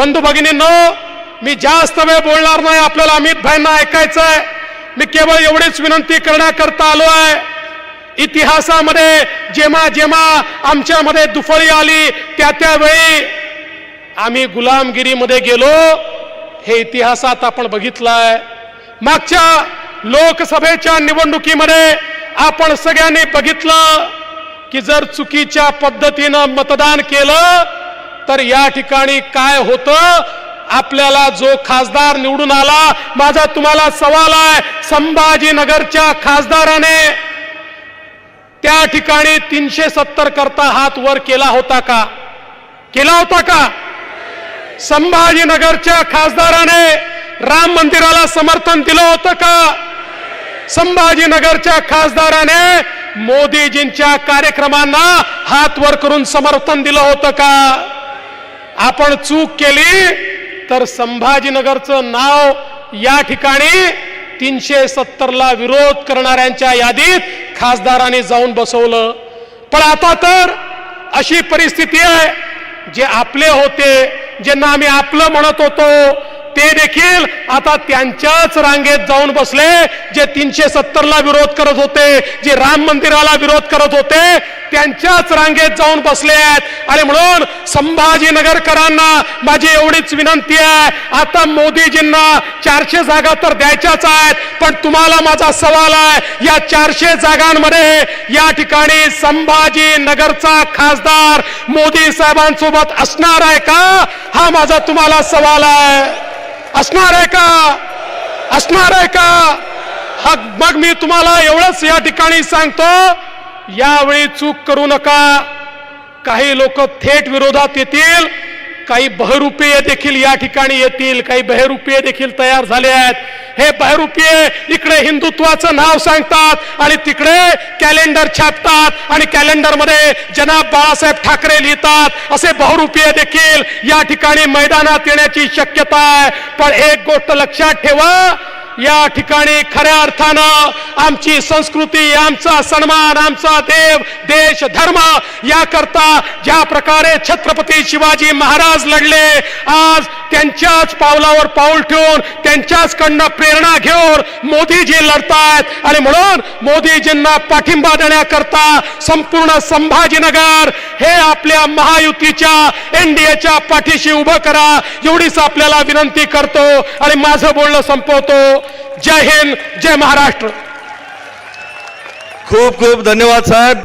बंधू भगिनींनो, मी जास्त वेळ बोलणार नाही, आपल्याला अमित भाईंना ऐकायचंय. मी केवळ एवढीच विनंती करण्याकरता आलो आहे. इतिहासामध्ये जेव्हा जेव्हा आमच्यामध्ये दुफळी आली त्यावेळी आम्ही गुलामगिरीमध्ये गेलो, हे इतिहासात आपण बघितलंय. मागच्या लोकसभेच्या निवडणुकीमध्ये आपण सगळ्यांनी बघितलं की जर चुकीच्या पद्धतीनं मतदान केलं तर या ठिकाणी काय होतं. आपल्याला जो खासदार निवडून आला, माझा तुम्हाला सवाल आहे, संभाजीनगरच्या खासदाराने त्या ठिकाणी 370 करता हात वर केला होता का? केला होता का? संभाजीनगरच्या खासदाराने राम मंदिराला समर्थन दिलं होतं का? संभाजीनगरच्या खासदाराने मोदीजींच्या कार्यक्रमांना हात वर करून समर्थन दिलं होतं का? आपण चूक केली तर संभाजीनगरचं नाव या ठिकाणी 370 ला विरोध करणाऱ्यांच्या यादीत खासदारांनी जाऊन बसवलं. पण आता तर अशी परिस्थिती आहे, जे आपले होते, ज्यांना आम्ही आपलं म्हणत होतो, ते देखील आता त्यांच्याच रांगेत जाऊन बसले. जे 370 ला विरोध करत होते, जे राम मंदिराला विरोध करत होते, त्यांच्याच रांगेत जाऊन बसले आहेत. आणि म्हणून संभाजीनगरकरांना माझी एवढीच विनंती आहे, आता मोदीजींना 400 जागा तर द्यायच्याच आहेत, पण तुम्हाला माझा सवाल आहे, या 400 जागांमध्ये या ठिकाणी संभाजीनगरचा खासदार मोदी साहेबांसोबत असणार आहे का? हा माझा तुम्हाला सवाल आहे. असणार आहे का? असणार आहे का? हा, मग मी तुम्हाला एवढंच या ठिकाणी सांगतो, यावेळी चूक करू नका. काही लोक थेट विरोधात येतील, काही बहरूपीय देखील या ठिकाणी येतील, काही बहरूपीय देखील तयार झाले आहेत. हे बहरूपीय इकडे हिंदुत्वाचं नाव सांगतात आणि तिकडे कॅलेंडर छापतात आणि कॅलेंडरमध्ये जनाब बाळासाहेब ठाकरे लिहितात. असे बहरूपीय देखील या ठिकाणी मैदानात येण्याची शक्यता आहे. पण एक गोष्ट लक्षात ठेवा, या ठिकाणी खऱ्या अर्थानं आमची संस्कृती, आमचा सन्मान, आमचा देव, देश, धर्म याकरता ज्या प्रकारे छत्रपती शिवाजी महाराज लढले, आज त्यांच्याच पावलावर पाऊल ठेवून त्यांच्याचकडनं प्रेरणा घेऊन मोदीजी लढतायत. आणि म्हणून मोदीजींना पाठिंबा देण्याकरता संपूर्ण संभाजीनगर हे आपल्या महायुतीच्या एनडीएच्या पाठीशी उभं करा, एवढीच आपल्याला विनंती करतो आणि माझं बोलणं संपवतो. जय हिंद, जय महाराष्ट्र. खूप खूप धन्यवाद साहेब.